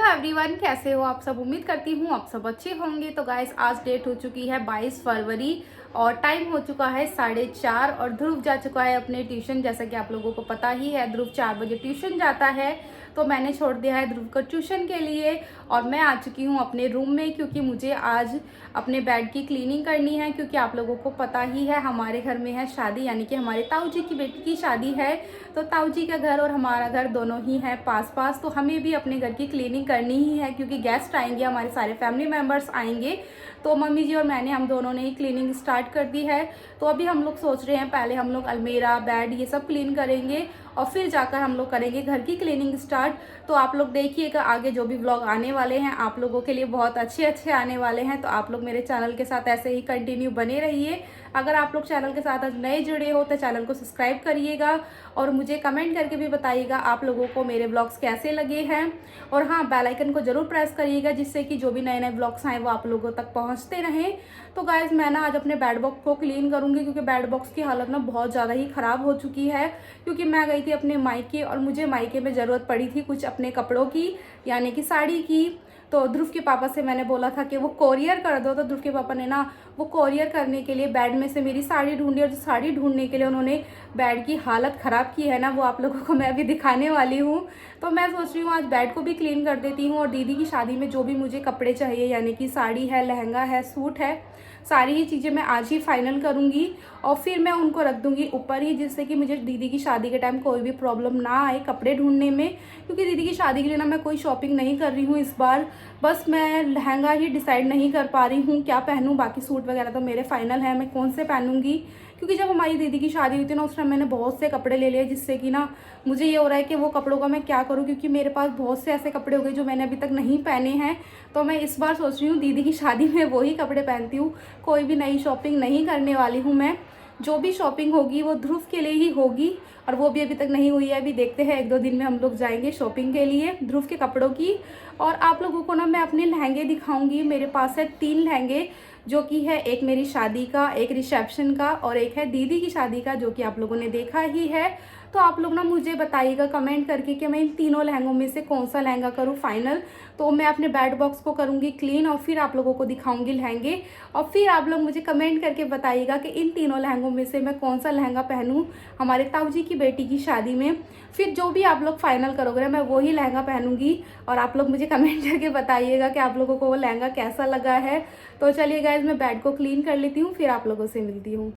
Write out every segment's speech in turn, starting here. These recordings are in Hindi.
एवरीवन, कैसे हो आप सब। उम्मीद करती हूँ आप सब अच्छे होंगे। तो गाइस, आज डेट हो चुकी है 22 फरवरी और टाइम हो चुका है 4:30 और ध्रुव जा चुका है अपने ट्यूशन। जैसा कि आप लोगों को पता ही है, ध्रुव 4 बजे ट्यूशन जाता है, तो मैंने छोड़ दिया है ध्रुव को ट्यूशन के लिए। और मैं आ चुकी हूँ अपने रूम में, क्योंकि मुझे आज अपने बेड की क्लीनिंग करनी है। क्योंकि आप लोगों को पता ही है, हमारे घर में है शादी, यानी कि हमारे ताऊ जी की बेटी की शादी है। तो ताऊ जी का घर और हमारा घर दोनों ही है पास पास, तो हमें भी अपने घर की क्लीनिंग करनी ही है। क्योंकि गेस्ट आएंगे, हमारे सारे फैमिली मेम्बर्स आएंगे, तो मम्मी जी और मैंने, हम दोनों ने ही क्लीनिंग स्टार्ट कर दी है। तो अभी हम लोग सोच रहे हैं, पहले हम लोग अलमीरा, बेड, ये सब क्लीन करेंगे और फिर जाकर हम लोग करेंगे घर की क्लीनिंग स्टार्ट। तो आप लोग देखिएगा, आगे जो भी व्लॉग आने वाले हैं आप लोगों के लिए बहुत अच्छे अच्छे आने वाले हैं। तो आप लोग मेरे चैनल के साथ ऐसे ही कंटिन्यू बने रहिए। अगर आप लोग चैनल के साथ आज नए जुड़े हो तो चैनल को सब्सक्राइब करिएगा और मुझे कमेंट करके भी बताइएगा आप लोगों को मेरे ब्लॉग्स कैसे लगे हैं। और हाँ, बेल आइकन को जरूर प्रेस करिएगा, जिससे कि जो भी नए नए ब्लॉग्स आए वो आप लोगों तक पहुंचते रहें। तो गाइज, मैं ना आज अपने बेड बॉक्स को क्लीन करूंगी, क्योंकि बेड बॉक्स की हालत ना बहुत ज़्यादा ही ख़राब हो चुकी है। क्योंकि मैं गई थी अपने मायके और मुझे मायके में ज़रूरत पड़ी थी कुछ अपने कपड़ों की, यानी कि साड़ी की। तो ध्रुव के पापा से मैंने बोला था कि वो कोरियर कर दो, तो ध्रुव के पापा ने ना वो कोरियर करने के लिए बेड में से मेरी साड़ी ढूंढी, और जो साड़ी ढूंढने के लिए उन्होंने बेड की हालत ख़राब की है ना, वो आप लोगों को मैं अभी दिखाने वाली हूँ। तो मैं सोच रही हूँ आज बेड को भी क्लीन कर देती हूँ, और दीदी की शादी में जो भी मुझे कपड़े चाहिए, यानी कि साड़ी है, लहंगा है, सूट है, सारी ही चीज़ें मैं आज ही फाइनल करूँगी और फिर मैं उनको रख दूँगी ऊपर ही, जिससे कि मुझे दीदी की शादी के टाइम कोई भी प्रॉब्लम ना आए कपड़े ढूंढने में। क्योंकि दीदी की शादी के लिए ना मैं कोई शॉपिंग नहीं कर रही हूँ इस बार। बस मैं लहंगा ही डिसाइड नहीं कर पा रही हूँ क्या पहनूँ, बाकी सूट वगैरह तो मेरे फाइनल है, मैं कौन से पहनूँगी। क्योंकि जब हमारी दीदी की शादी हुई थी ना, उस टाइम मैंने बहुत से कपड़े ले लिए, जिससे कि ना मुझे ये हो रहा है कि वो कपड़ों का मैं क्या करूँ। क्योंकि मेरे पास बहुत से ऐसे कपड़े हो गए जो मैंने अभी तक नहीं पहने हैं। तो मैं इस बार सोच रही हूँ दीदी की शादी में वही कपड़े पहनती हूँ, कोई भी नई शॉपिंग नहीं करने वाली हूँ मैं। जो भी शॉपिंग होगी वो ध्रुव के लिए ही होगी, और वो भी अभी तक नहीं हुई है। अभी देखते हैं, 1-2 दिन में हम लोग जाएंगे शॉपिंग के लिए ध्रुव के कपड़ों की। और आप लोगों को ना मैं अपने लहंगे दिखाऊंगी। मेरे पास है 3 लहंगे, जो कि है एक मेरी शादी का, एक रिसेप्शन का और एक है दीदी की शादी का, जो कि आप लोगों ने देखा ही है। तो आप लोग ना मुझे बताइएगा कमेंट करके कि मैं इन तीनों लहंगों में से कौन सा लहंगा करूँ फाइनल। तो मैं अपने बेड बॉक्स को करूँगी क्लीन और फिर आप लोगों को दिखाऊंगी लहंगे। और फिर आप लोग मुझे कमेंट करके बताइएगा कि इन तीनों लहंगों में से मैं कौन सा लहंगा पहनूँ हमारे ताऊ जी की बेटी की शादी में। फिर जो भी आप लोग फाइनल करोगे ना, मैं वही लहंगा पहनूंगी। और आप लोग मुझे कमेंट करके बताइएगा कि आप लोगों को वो लहंगा कैसा लगा है। तो चलिए गाइज, मैं बेड को क्लीन कर लेती हूँ, फिर आप लोगों से मिलती हूँ।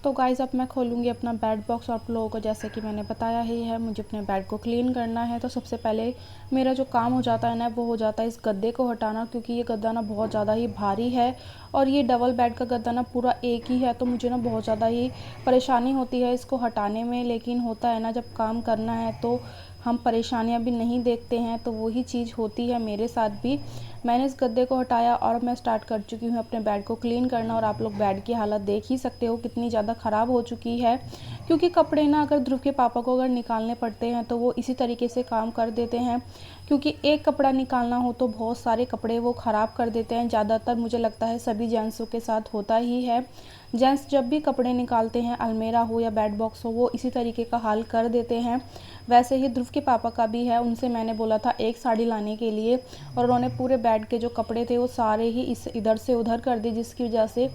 तो गाइज़, अब मैं खोलूँगी अपना बेड बॉक्स। आप लोगों को जैसे कि मैंने बताया ही है, मुझे अपने बेड को क्लीन करना है। तो सबसे पहले मेरा जो काम हो जाता है ना, वो हो जाता है इस गद्दे को हटाना। क्योंकि ये गद्दा ना बहुत ज़्यादा ही भारी है और ये डबल बेड का गद्दा ना पूरा एक ही है, तो मुझे ना बहुत ज़्यादा ही परेशानी होती है इसको हटाने में। लेकिन होता है ना, जब काम करना है तो हम परेशानियाँ भी नहीं देखते हैं, तो वही चीज़ होती है मेरे साथ भी। मैंने इस गद्दे को हटाया और मैं स्टार्ट कर चुकी हूँ अपने बेड को क्लीन करना। और आप लोग बेड की हालत देख ही सकते हो कितनी ज़्यादा ख़राब हो चुकी है। क्योंकि कपड़े ना अगर ध्रुव के पापा को अगर निकालने पड़ते हैं तो वो इसी तरीके से काम कर देते हैं। क्योंकि एक कपड़ा निकालना हो तो बहुत सारे कपड़े वो ख़राब कर देते हैं। ज़्यादातर मुझे लगता है सभी जेंट्सों के साथ होता ही है। जेंट्स जब भी कपड़े निकालते हैं, अलमेरा हो या बेड बॉक्स हो, वो इसी तरीके का हाल कर देते हैं। वैसे ही ध्रुव के पापा का भी है। उनसे मैंने बोला था एक साड़ी लाने के लिए, और उन्होंने पूरे बेड के जो कपड़े थे वो सारे ही इस इधर से उधर कर दिए, जिसकी वजह से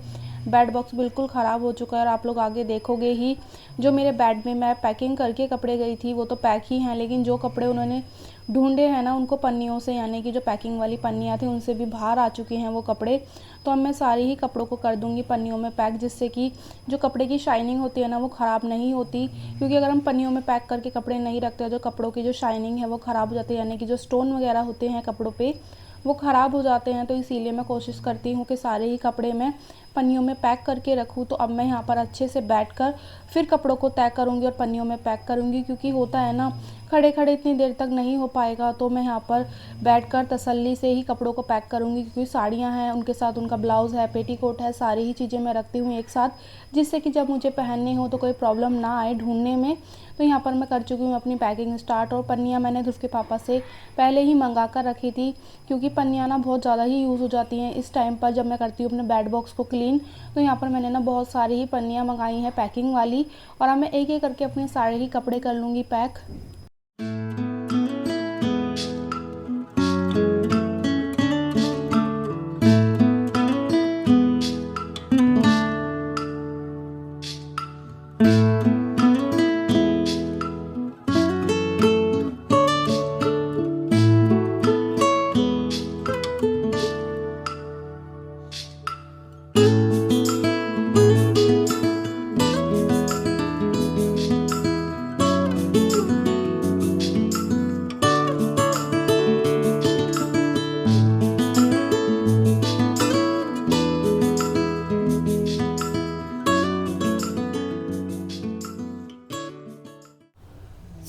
बेड बॉक्स बिल्कुल ख़राब हो चुका है। और आप लोग आगे देखोगे ही, जो मेरे बेड में मैं पैकिंग करके कपड़े गई थी वो तो पैक ही हैं, लेकिन जो कपड़े उन्होंने ढूंढे हैं ना, उनको पन्नियों से, यानी कि जो पैकिंग वाली पन्नियाँ थी उनसे भी बाहर आ चुके हैं वो कपड़े। तो अब मैं सारे ही कपड़ों को कर दूंगी पन्नियों में पैक, जिससे कि जो कपड़े की शाइनिंग होती है ना, वो ख़राब नहीं होती। क्योंकि अगर हम पन्नियों में पैक करके कपड़े नहीं रखते तो कपड़ों की जो शाइनिंग है वो ख़राब हो जाती है, यानी कि जो स्टोन वगैरह होते हैं कपड़ों पे वो ख़राब हो जाते हैं। तो इसीलिए मैं कोशिश करती हूँ कि सारे ही कपड़े मैं पन्नियों में पैक करके रखूँ। तो अब मैं यहाँ पर अच्छे से बैठकर फिर कपड़ों को तय करूँगी और पन्नियों में पैक करूँगी। क्योंकि होता है ना, खड़े खड़े इतनी देर तक नहीं हो पाएगा, तो मैं यहाँ पर बैठकर तसल्ली से ही कपड़ों को पैक करूँगी। क्योंकि साड़ियाँ हैं, उनके साथ उनका ब्लाउज़ है, पेटीकोट है, सारी ही चीज़ें मैं रखती हूँ एक साथ, जिससे कि जब मुझे पहनने हो तो कोई प्रॉब्लम ना आए ढूंढने में। तो यहाँ पर मैं कर चुकी हूँ अपनी पैकिंग स्टार्ट। और पन्नियाँ मैंने ध्रुव के पापा से पहले ही मंगा कर रखी थी, क्योंकि पन्नियाँ ना बहुत ज़्यादा ही यूज़ हो जाती हैं इस टाइम पर जब मैं करती हूँ अपने बेड बॉक्स को क्लीन। तो यहाँ पर मैंने ना बहुत सारी ही पन्नियाँ मंगाई हैं पैकिंग वाली, और अब मैं एक एक करके अपने सारे ही कपड़े कर लूँगी पैक।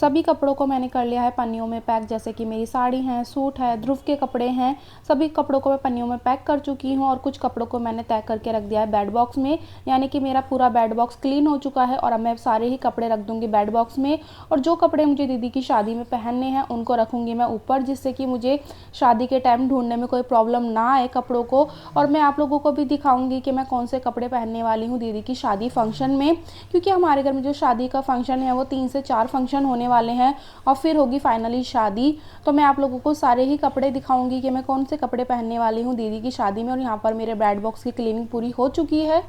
सभी कपड़ों को मैंने कर लिया है पन्नियों में पैक, जैसे कि मेरी साड़ी है, सूट है, ध्रुव के कपड़े हैं, सभी कपड़ों को मैं पन्नियों में पैक कर चुकी हूँ और कुछ कपड़ों को मैंने तय करके रख दिया है बेड बॉक्स में। यानी कि मेरा पूरा बेड बॉक्स क्लीन हो चुका है और अब मैं सारे ही कपड़े रख दूँगी बेड बॉक्स में। और जो कपड़े मुझे दीदी की शादी में पहनने हैं उनको रखूँगी मैं ऊपर, जिससे कि मुझे शादी के टाइम ढूंढने में कोई प्रॉब्लम ना आए कपड़ों को। और मैं आप लोगों को भी दिखाऊंगी कि मैं कौन से कपड़े पहनने वाली हूँ दीदी की शादी फंक्शन में, क्योंकि हमारे घर में जो शादी का फंक्शन है वो 3 से 4 फंक्शन होने वाले हैं और फिर होगी फाइनली शादी। तो मैं आप लोगों को सारे ही कपड़े दिखाऊंगी कि मैं कौन से कपड़े पहनने वाली हूँ दीदी की शादी में। और यहाँ पर मेरे बेड बॉक्स की क्लीनिंग पूरी हो चुकी है।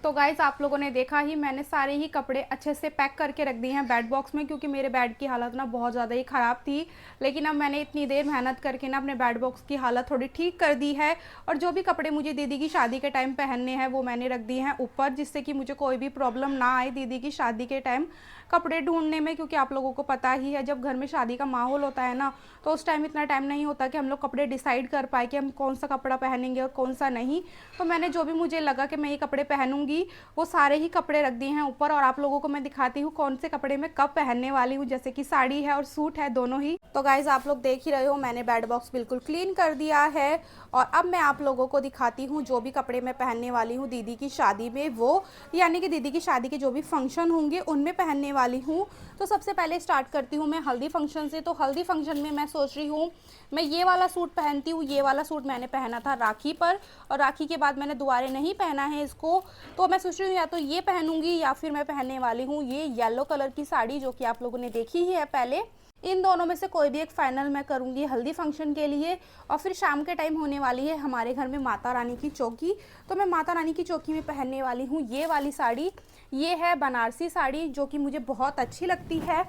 तो गाइज़ आप लोगों ने देखा ही, मैंने सारे ही कपड़े अच्छे से पैक करके रख दिए हैं बेड बॉक्स में, क्योंकि मेरे बेड की हालत ना बहुत ज़्यादा ही ख़राब थी। लेकिन अब मैंने इतनी देर मेहनत करके ना अपने बेड बॉक्स की हालत थोड़ी ठीक कर दी है। और जो भी कपड़े मुझे दीदी की शादी के टाइम पहनने हैं वो मैंने रख दिए हैं ऊपर, जिससे कि मुझे कोई भी प्रॉब्लम ना आए दीदी की शादी के टाइम कपड़े ढूंढने में। क्योंकि आप लोगों को पता ही है, जब घर में शादी का माहौल होता है ना, तो उस टाइम इतना टाइम नहीं होता कि हम लोग कपड़े डिसाइड कर पाए कि हम कौन सा कपड़ा पहनेंगे और कौन सा नहीं। तो मैंने जो भी मुझे लगा कि मैं ये कपड़े पहनूंगी वो सारे ही कपड़े रख दिए हैं ऊपर। और आप लोगों को मैं दिखाती हूँ कौन से कपड़े मैं कब पहनने वाली हूँ, जैसे कि साड़ी है और सूट है, दोनों ही। तो गाइज आप लोग देख ही रहे हो, मैंने बेड बॉक्स बिल्कुल क्लीन कर दिया है। और अब मैं आप लोगों को दिखाती हूँ जो भी कपड़े मैं पहनने वाली हूँ दीदी की शादी में, वो यानी कि दीदी की शादी के जो भी फंक्शन होंगे उनमें पहनने वाली हूँ। तो सबसे पहले स्टार्ट करती हूँ मैं हल्दी फंक्शन से। तो हल्दी फंक्शन में मैं सोच रही हूँ मैं ये वाला सूट पहनती हूँ। ये वाला सूट मैंने पहना था राखी पर, और राखी के बाद मैंने दोबारा नहीं पहना है इसको। तो मैं सोच रही हूँ या तो ये पहनूंगी या फिर मैं पहनने वाली हूँ ये येलो कलर की साड़ी, जो कि आप लोगों ने देखी ही है पहले। इन दोनों में से कोई भी एक फाइनल मैं करूँगी हल्दी फंक्शन के लिए। और फिर शाम के टाइम होने वाली है हमारे घर में माता रानी की चौकी। तो मैं माता रानी की चौकी में पहनने वाली हूँ ये वाली साड़ी। ये है बनारसी साड़ी, जो कि मुझे बहुत अच्छी लगती है।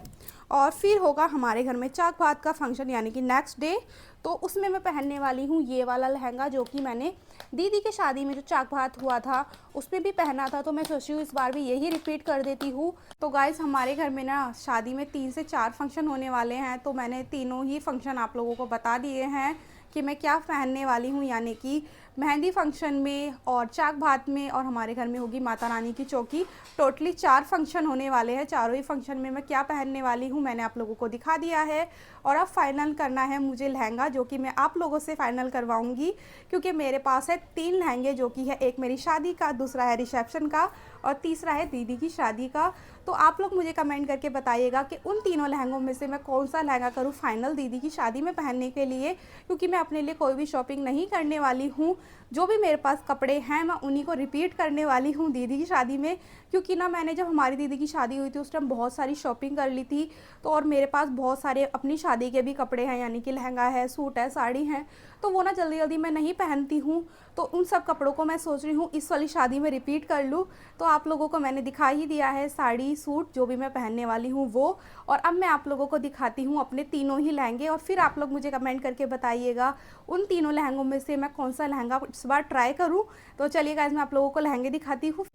और फिर होगा हमारे घर में चाक भात का फंक्शन, यानी कि नेक्स्ट डे। तो उसमें मैं पहनने वाली हूँ ये वाला लहंगा, जो कि मैंने दीदी के शादी में जो चाक भात हुआ था उसमें भी पहना था। तो मैं सोच रही हूँ इस बार भी यही रिपीट कर देती हूँ। तो गाइज़ हमारे घर में ना शादी में 3 से 4 फंक्शन होने वाले हैं। तो मैंने तीनों ही फंक्शन आप लोगों को बता दिए हैं कि मैं क्या पहनने वाली हूँ, यानी कि मेहंदी फंक्शन में और चाक भात में, और हमारे घर में होगी माता रानी की चौकी। टोटली 4 फंक्शन होने वाले हैं। चारों ही फंक्शन में मैं क्या पहनने वाली हूँ मैंने आप लोगों को दिखा दिया है। और अब फाइनल करना है मुझे लहंगा, जो कि मैं आप लोगों से फाइनल करवाऊँगी, क्योंकि मेरे पास है 3 लहंगे, जो कि है एक मेरी शादी का, दूसरा है रिसेप्शन का और तीसरा है दीदी की शादी का। तो आप लोग मुझे कमेंट करके बताइएगा कि उन तीनों लहंगों में से मैं कौन सा लहंगा करूँ फाइनल दीदी की शादी में पहनने के लिए, क्योंकि मैं अपने लिए कोई भी शॉपिंग नहीं करने वाली हूँ। जो भी मेरे पास कपड़े हैं मैं उन्हीं को रिपीट करने वाली हूँ दीदी की शादी में। क्योंकि ना मैंने जब हमारी दीदी की शादी हुई थी उस टाइम बहुत सारी शॉपिंग कर ली थी। तो और मेरे पास बहुत सारे अपनी शादी के भी कपड़े हैं, यानी कि लहंगा है, सूट है, साड़ी है। तो वो ना जल्दी जल्दी मैं नहीं पहनती हूँ। तो उन सब कपड़ों को मैं सोच रही हूँ इस वाली शादी में रिपीट कर लूँ। तो आप लोगों को मैंने दिखा ही दिया है साड़ी, सूट, जो भी मैं पहनने वाली हूँ वो। और अब मैं आप लोगों को दिखाती हूँ अपने तीनों ही लहंगे, और फिर आप लोग मुझे कमेंट करके बताइएगा उन तीनों लहंगों में से मैं कौन सा लहंगा इस बार ट्राई करूँ। तो चलिए गाइस मैं आप लोगों को लहंगे दिखाती हूँ।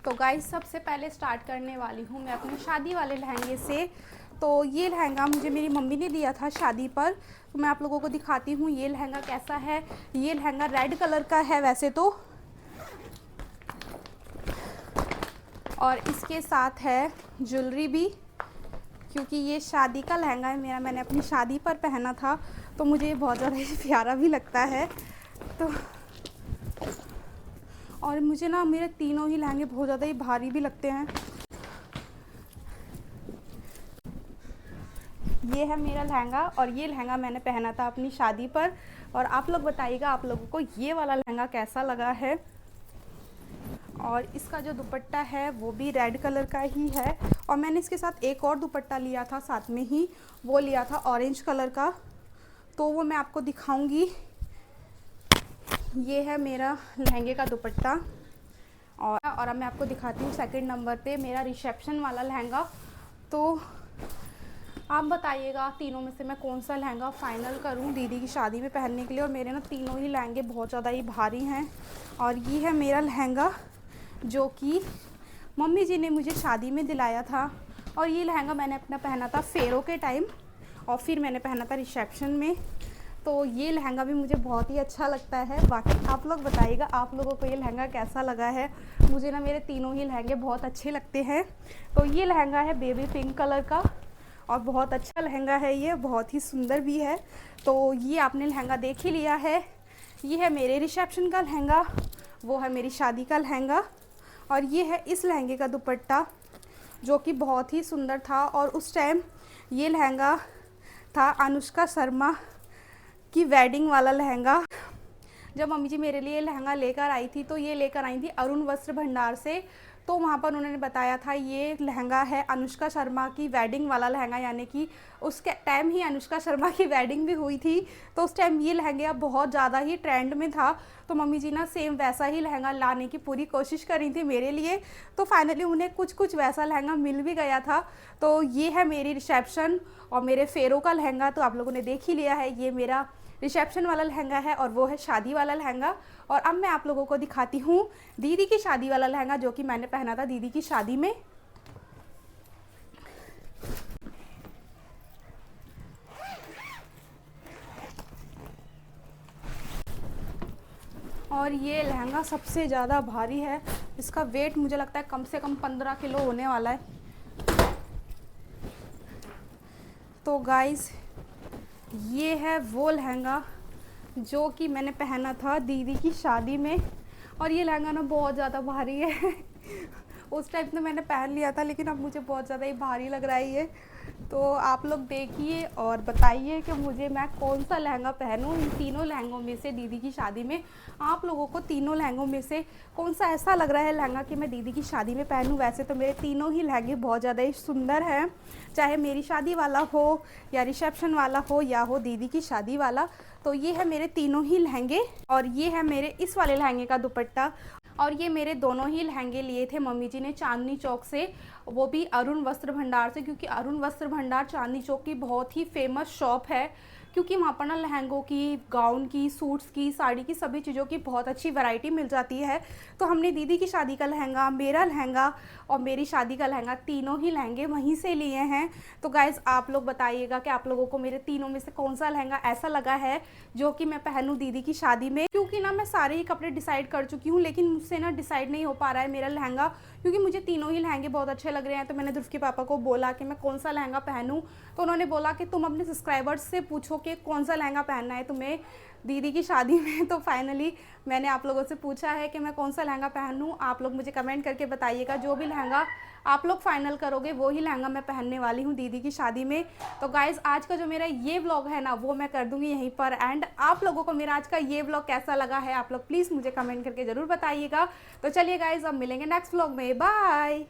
तो गाइस सबसे पहले स्टार्ट करने वाली हूँ मैं अपने शादी वाले लहंगे से। तो ये लहंगा मुझे मेरी मम्मी ने दिया था शादी पर। तो मैं आप लोगों को दिखाती हूँ ये लहंगा कैसा है। ये लहंगा रेड कलर का है वैसे तो, और इसके साथ है ज्वेलरी भी, क्योंकि ये शादी का लहंगा है मेरा, मैंने अपनी शादी पर पहना था। तो मुझे ये बहुत ज़्यादा प्यारा भी लगता है। तो और मुझे ना मेरे तीनों ही लहंगे बहुत ज़्यादा ही भारी भी लगते हैं। ये है मेरा लहंगा, और ये लहंगा मैंने पहना था अपनी शादी पर। और आप लोग बताइएगा आप लोगों को ये वाला लहंगा कैसा लगा है। और इसका जो दुपट्टा है वो भी रेड कलर का ही है। और मैंने इसके साथ एक और दुपट्टा लिया था साथ में ही, वो लिया था ऑरेंज कलर का। तो वो मैं आपको दिखाऊंगी। ये है मेरा लहंगे का दुपट्टा। और अब मैं आपको दिखाती हूँ सेकंड नंबर पे मेरा रिसेप्शन वाला लहंगा। तो आप बताइएगा तीनों में से मैं कौन सा लहंगा फ़ाइनल करूं दीदी की शादी में पहनने के लिए। और मेरे ना तीनों ही लहंगे बहुत ज़्यादा ही भारी हैं। और ये है मेरा लहंगा, जो कि मम्मी जी ने मुझे शादी में दिलाया था। और ये लहंगा मैंने अपना पहना था फेरों के टाइम, और फिर मैंने पहना था रिसेप्शन में। तो ये लहंगा भी मुझे बहुत ही अच्छा लगता है। बाकी आप लोग बताइएगा आप लोगों को ये लहंगा कैसा लगा है। मुझे ना मेरे तीनों ही लहंगे बहुत अच्छे लगते हैं। तो ये लहंगा है बेबी पिंक कलर का, और बहुत अच्छा लहंगा है, ये बहुत ही सुंदर भी है। तो ये आपने लहंगा देख ही लिया है। ये है मेरे रिसेप्शन का लहंगा, वो है मेरी शादी का लहंगा, और ये है इस लहंगे का दुपट्टा जो कि बहुत ही सुंदर था। और उस टाइम ये लहंगा था अनुष्का शर्मा की वेडिंग वाला लहंगा। जब मम्मी जी मेरे लिए लहंगा लेकर आई थी तो ये लेकर आई थी अरुण वस्त्र भंडार से। तो वहाँ पर उन्होंने बताया था ये लहंगा है अनुष्का शर्मा की वेडिंग वाला लहंगा, यानी कि उसके टाइम ही अनुष्का शर्मा की वेडिंग भी हुई थी। तो उस टाइम ये लहंगा बहुत ज़्यादा ही ट्रेंड में था। तो मम्मी जी ना सेम वैसा ही लहंगा लाने की पूरी कोशिश कर रही थी मेरे लिए। तो फाइनली उन्हें कुछ कुछ वैसा लहंगा मिल भी गया था। तो ये है मेरी रिसेप्शन और मेरे फेरों का लहंगा, तो आप लोगों ने देख ही लिया है। ये मेरा रिसेप्शन वाला लहंगा है और वो है शादी वाला लहंगा। और अब मैं आप लोगों को दिखाती हूँ दीदी की शादी वाला लहंगा जो कि मैंने पहना था दीदी की शादी में। और ये लहंगा सबसे ज़्यादा भारी है, इसका वेट मुझे लगता है कम से कम 15 किलो होने वाला है। तो गाइस ये है वो लहंगा जो कि मैंने पहना था दीदी की शादी में। और ये लहंगा ना बहुत ज़्यादा भारी है उस टाइम तो मैंने पहन लिया था, लेकिन अब मुझे बहुत ज़्यादा ही भारी लग रहा है ये। तो आप लोग देखिए और बताइए कि मैं कौन सा लहंगा पहनूं इन तीनों लहंगों में से दीदी की शादी में। आप लोगों को तीनों लहंगों में से कौन सा ऐसा लग रहा है लहंगा कि मैं दीदी की शादी में पहनूं। वैसे तो मेरे तीनों ही लहंगे बहुत ज़्यादा ही सुंदर हैं, चाहे मेरी शादी वाला हो या रिसेप्शन वाला हो या हो दीदी की शादी वाला। तो ये है मेरे तीनों ही लहंगे और ये है मेरे इस वाले लहंगे का दुपट्टा। और ये मेरे दोनों ही लहंगे लिए थे मम्मी जी ने चांदनी चौक से, वो भी अरुण वस्त्र भंडार से, क्योंकि अरुण वस्त्र भंडार चांदनी चौक की बहुत ही फेमस शॉप है। क्योंकि वहाँ पर ना लहंगों की, गाउन की, सूट्स की, साड़ी की, सभी चीज़ों की बहुत अच्छी वैरायटी मिल जाती है। तो हमने दीदी की शादी का लहंगा, मेरा लहंगा और मेरी शादी का लहंगा, तीनों ही लहंगे वहीं से लिए हैं। तो गाइज़ आप लोग बताइएगा कि आप लोगों को मेरे तीनों में से कौन सा लहंगा ऐसा लगा है जो कि मैं पहनूं दीदी की शादी में। क्योंकि ना मैं सारे ही कपड़े डिसाइड कर चुकी हूँ, लेकिन मुझसे ना डिसाइड नहीं हो पा रहा है मेरा लहंगा, क्योंकि मुझे तीनों ही लहंगे बहुत अच्छे लग रहे हैं। तो मैंने ध्रुव के पापा को बोला कि मैं कौन सा लहंगा पहनूं। तो उन्होंने बोला कि तुम अपने सब्सक्राइबर्स से पूछो कि कौन सा लहंगा पहनना है तुम्हें दीदी की शादी में। तो फाइनली मैंने आप लोगों से पूछा है कि मैं कौन सा लहंगा पहनूं। आप लोग मुझे कमेंट करके बताइएगा, जो भी लहंगा आप लोग फाइनल करोगे वो ही लहंगा मैं पहनने वाली हूँ दीदी की शादी में। तो गाइज़ आज का जो मेरा ये व्लॉग है ना वो मैं कर दूँगी यहीं पर एंड। आप लोगों को मेरा आज का ये व्लॉग कैसा लगा है आप लोग प्लीज़ मुझे कमेंट करके ज़रूर बताइएगा। तो चलिए गाइज़ अब मिलेंगे नेक्स्ट व्लॉग में, बाय।